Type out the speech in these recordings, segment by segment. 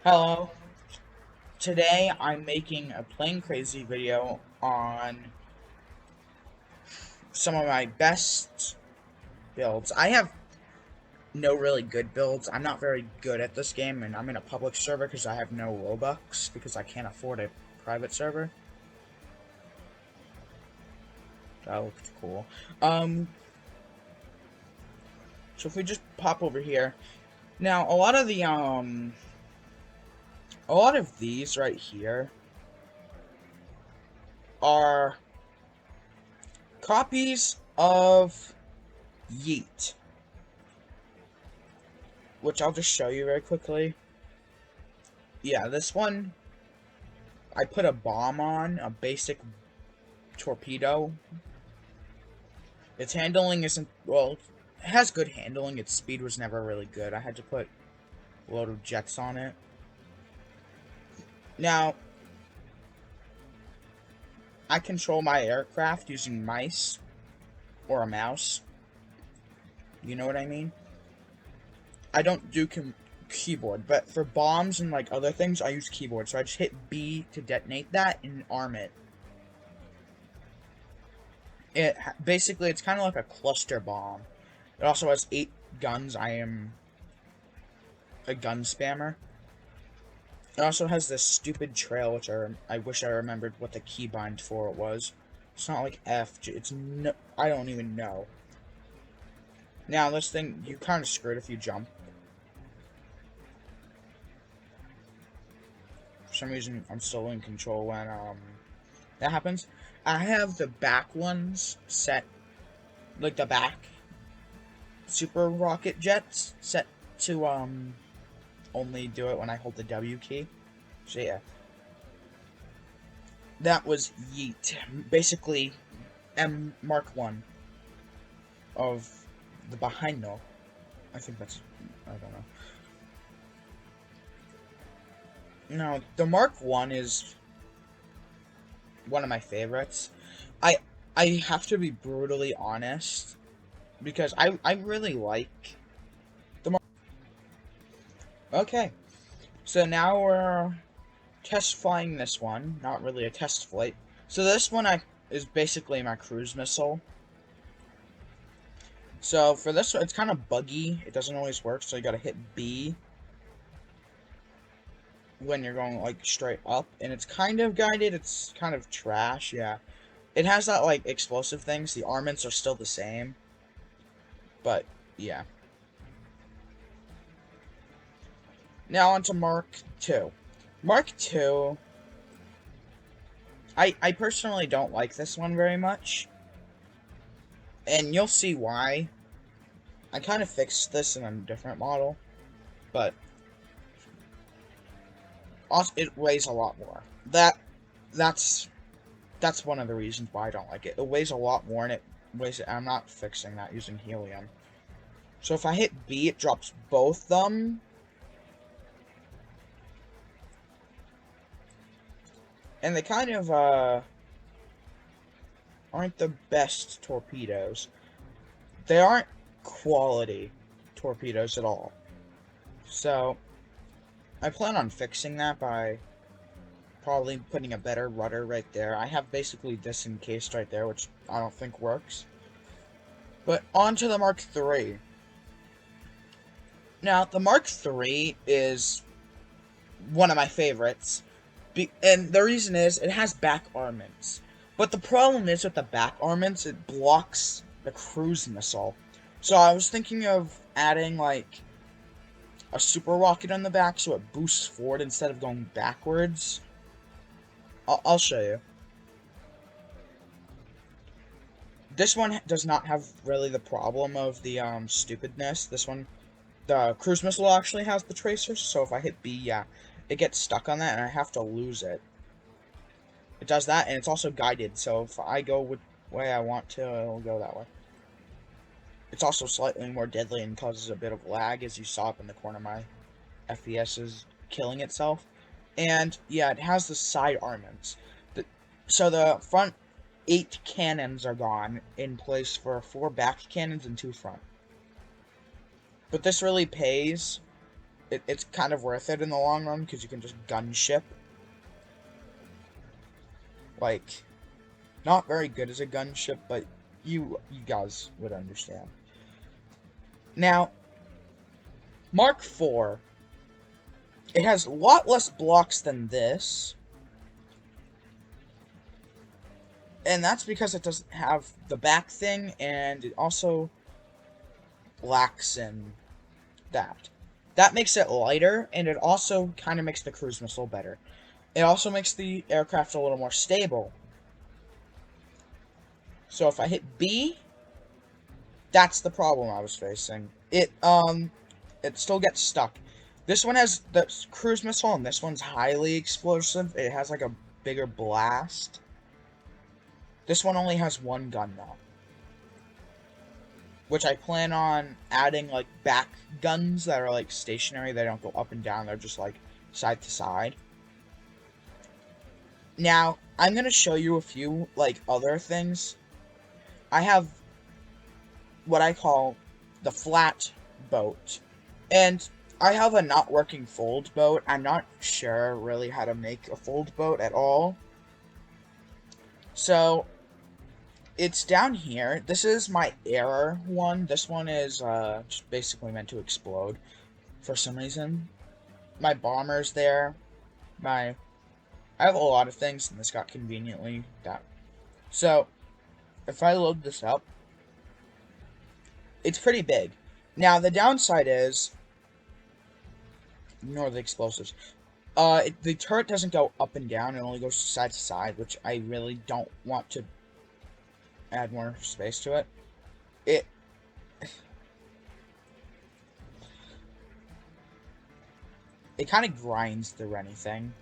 Hello. Today I'm making a plain crazy video on some of my best builds. I have no really good builds. I'm not very good at this game, and I'm in a public server because I have no Robux because I can't afford a private server. That looked cool. Um, so if we just pop over here. Now, a lot of these right here are copies of Yeet, which I'll just show you very quickly. Yeah, this one, I put a bomb on, a basic torpedo. Its handling isn't, well, it has good handling, its speed was never really good. I had to put a load of jets on it. Now, I control my aircraft using mice, or a mouse. You know what I mean? I don't do keyboard, but for bombs and like other things, I use keyboard. So I just hit B to detonate that and arm it. Basically, it's kind of like a cluster bomb. It also has 8 guns. I am a gun spammer. It also has this stupid trail, which I wish I remembered what the keybind for it was. It's not like F. It's no. I don't even know. Now this thing, you kind of screwed if you jump. For some reason, I'm still in control when that happens. I have the back ones set, like the back super rocket jets set to only do it when I hold the W key. So yeah. That was Yeet. Basically, M Mark 1 of the behind no. I think that's, I don't know. No, the Mark 1 is one of my favorites. I I have to be brutally honest because I really like the Mark. Okay. So now we're test flying this one. Not really a test flight. So this one is basically my cruise missile. So for this one, it's kind of buggy. It doesn't always work, so you gotta hit B when you're going like straight up, and it's kind of guided. It's kind of trash, yeah. It has that like explosive things. The armaments are still the same, but yeah. Now on to Mark 2. Mark 2, I personally don't like this one very much, and you'll see why. I kind of fixed this in a different model, but also it weighs a lot more. That's that's one of the reasons why I don't like it. It weighs a lot more, and it weighs. I'm not fixing that using helium. So if I hit B, it drops both them. And they kind of, aren't the best torpedoes. They aren't quality torpedoes at all. So, I plan on fixing that by probably putting a better rudder right there. I have basically this encased right there, which I don't think works. But on to the Mark III. Now, the Mark III is one of my favorites. And the reason is, it has back armaments. But the problem is with the back armaments, it blocks the cruise missile. So I was thinking of adding, like, a super rocket on the back so it boosts forward instead of going backwards. I'll show you. This one does not have really the problem of the stupidness. This one, the cruise missile actually has the tracers, so if I hit B, yeah, it gets stuck on that and I have to lose it. It does that, and it's also guided, so if I go which way I want to, it'll go that way. It's also slightly more deadly and causes a bit of lag, as you saw up in the corner. My FPS is killing itself. And, yeah, it has the side armaments. So the front 8 cannons are gone, in place for 4 back cannons and 2 front. But this really pays It's kind of worth it in the long run because you can just gunship. Like, not very good as a gunship, but you guys would understand. Now, Mark IV, it has a lot less blocks than this. And that's because it doesn't have the back thing, and it also lacks in that. That makes it lighter, and it also kind of makes the cruise missile better. It also makes the aircraft a little more stable. So if I hit B, that's the problem I was facing. It still gets stuck. This one has the cruise missile, and this one's highly explosive. It has like a bigger blast. This one only has one gun though, which I plan on adding like back guns that are like stationary. They don't go up and down. They're just like side to side. Now, I'm going to show you a few like other things. I have what I call the flat boat. And I have a not working fold boat. I'm not sure really how to make a fold boat at all. So, it's down here. This is my error one. This one is just basically meant to explode for some reason. My bomber's there. I have a lot of things, and this got conveniently that. So, if I load this up, it's pretty big. Now, the downside is, ignore the explosives. The turret doesn't go up and down, it only goes side to side, which I really don't want to add more space to it. It kind of grinds through anything.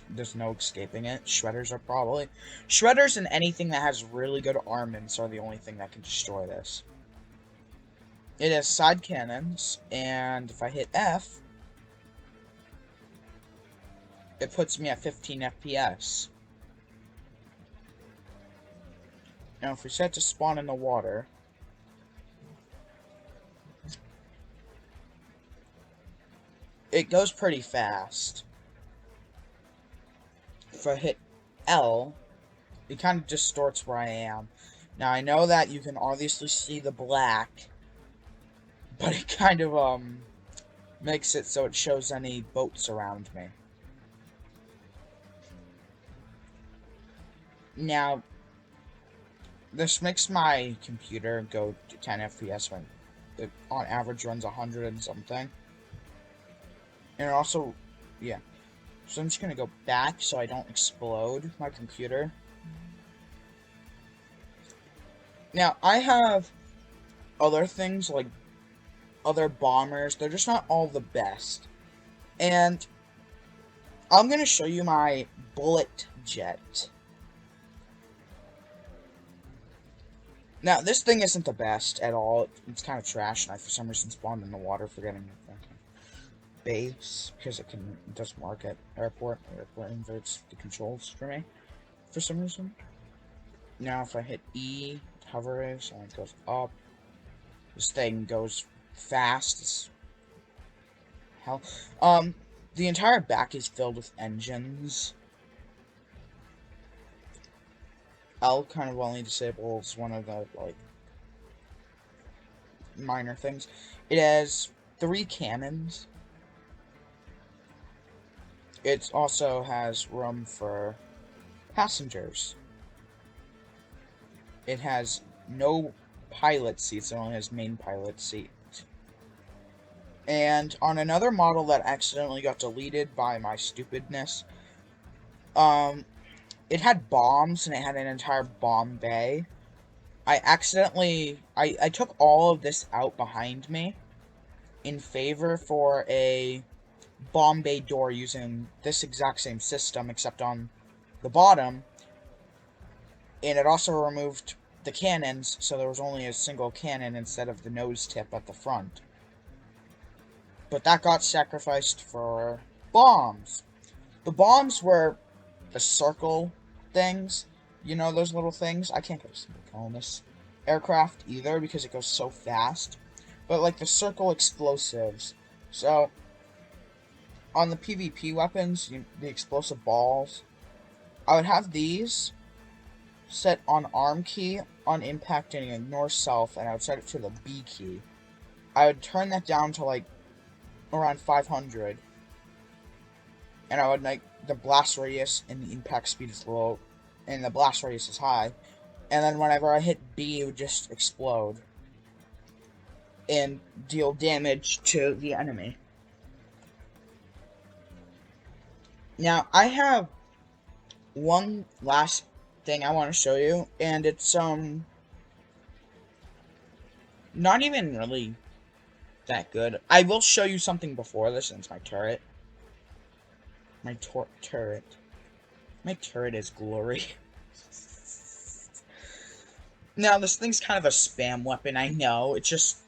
There's no escaping it. Shredders and anything that has really good armaments are the only thing that can destroy this. It has side cannons, and if I hit F, it puts me at 15 FPS. Now, if we set to spawn in the water, it goes pretty fast. If I hit L, it kind of distorts where I am. Now, I know that you can obviously see the black, but it kind of, makes it so it shows any boats around me. Now, this makes my computer go to 10 FPS when it on average runs 100 and something. And it also, yeah. So I'm just gonna go back so I don't explode my computer. Now, I have other things like other bombers. They're just not all the best. And I'm gonna show you my bullet jet. Now, this thing isn't the best at all. It's kind of trash, and I for some reason spawned in the water, forgetting the base, because it does mark at airport. Airport inverts the controls for me, for some reason. Now, if I hit E, hover is, and it goes up. This thing goes fast as hell. The entire back is filled with engines. L kind of only disables one of the, like, minor things. It has 3 cannons. It also has room for passengers. It has no pilot seats, it only has main pilot seat. And on another model that accidentally got deleted by my stupidness, it had bombs, and it had an entire bomb bay. I took all of this out behind me in favor for a bomb bay door using this exact same system, except on the bottom. And it also removed the cannons, so there was only a single cannon instead of the nose tip at the front. But that got sacrificed for bombs. The bombs were the circle things. You know those little things? I can't get a single kill on this aircraft either because it goes so fast. But like the circle explosives. So on the PvP weapons, the explosive balls, I would have these set on arm key on impact and ignore self, and I would set it to the B key. I would turn that down to like around 500, and I would make the blast radius and the impact speed is low, and the blast radius is high. And then whenever I hit B, it would just explode and deal damage to the enemy. Now, I have one last thing I want to show you, and it's not even really that good. I will show you something before this, and it's my turret. My turret. My turret is glory. Now, this thing's kind of a spam weapon, I know. It's just...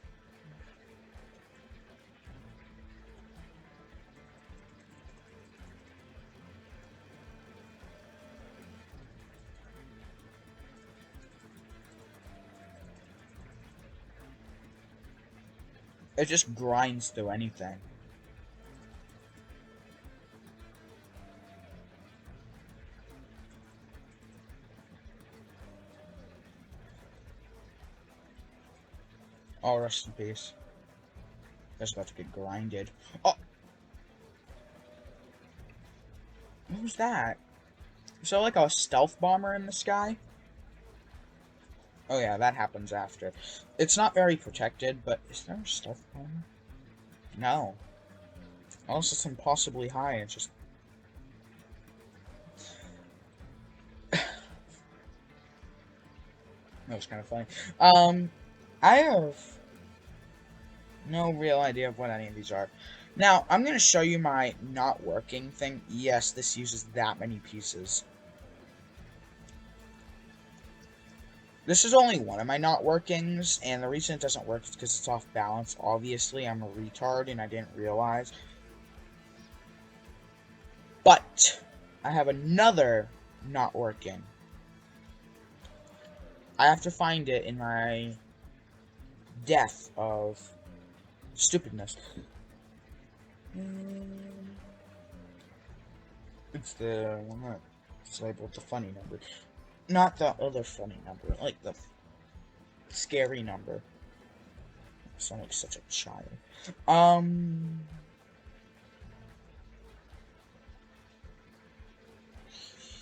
it just grinds through anything. Oh, rest in peace. That's about to get grinded. Oh! What was that? Is there like a stealth bomber in the sky? Oh yeah, that happens after. It's not very protected, but is there a stealth bomber? No. Unless it's impossibly high, it's just... that was kind of funny. I have no real idea of what any of these are. Now, I'm going to show you my not working thing. Yes, this uses that many pieces. This is only one of my not workings, and the reason it doesn't work is because it's off balance. Obviously, I'm a retard, and I didn't realize. But, I have another not working. I have to find it in my death of stupidness. It's the one that's labeled the funny number. Not the other funny number, like the scary number. I sound like such a child.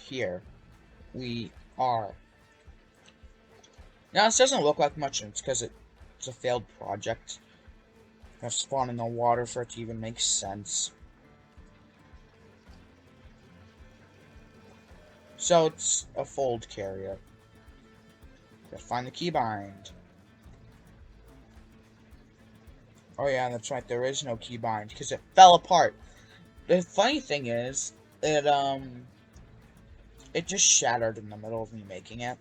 Here we are. Now, this doesn't look like much, and it's because it's a failed project. I have to spawn in the water for it to even make sense. So, it's a fold carrier. Gotta find the keybind. Oh yeah, that's right, there is no keybind, because it fell apart. The funny thing is, it just shattered in the middle of me making it.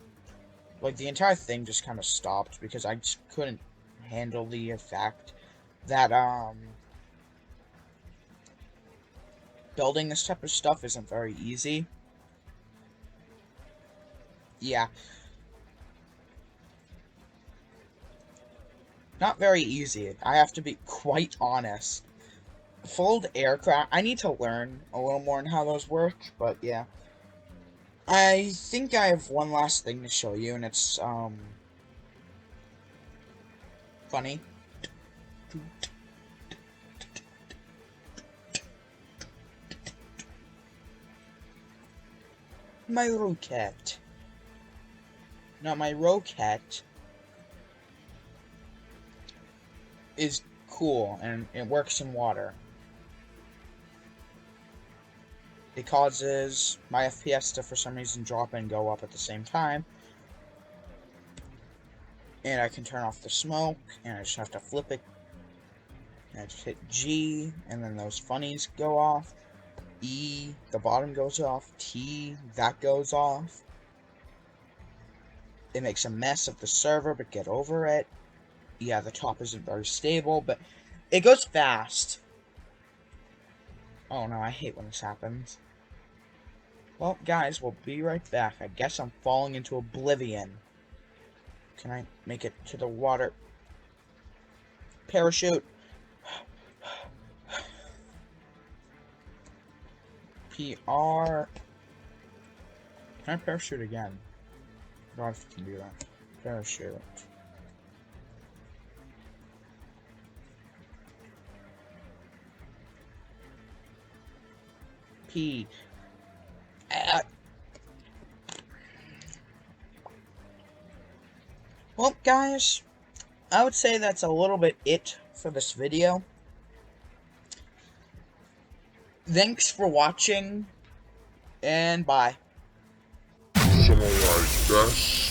Like, the entire thing just kind of stopped, because I just couldn't handle the effect that, building this type of stuff isn't very easy. Yeah. Not very easy. I have to be quite honest. Fold aircraft, I need to learn a little more on how those work, but yeah. I think I have one last thing to show you, and it's, funny. My roquette. Now, my roquette is cool, and it works in water. It causes my FPS to, for some reason, drop and go up at the same time. And I can turn off the smoke, and I just have to flip it. And I just hit G, and then those funnies go off. E, the bottom goes off. T, that goes off. It makes a mess of the server, but get over it. Yeah, the top isn't very stable, but it goes fast. Oh no, I hate when this happens. Well, guys, we'll be right back. I guess I'm falling into oblivion. Can I make it to the water? Parachute. PR. Can I parachute again? I don't know if you can do that. Parachute. P. Well, guys, I would say that's a little bit it for this video. Thanks for watching, and bye. Something like this.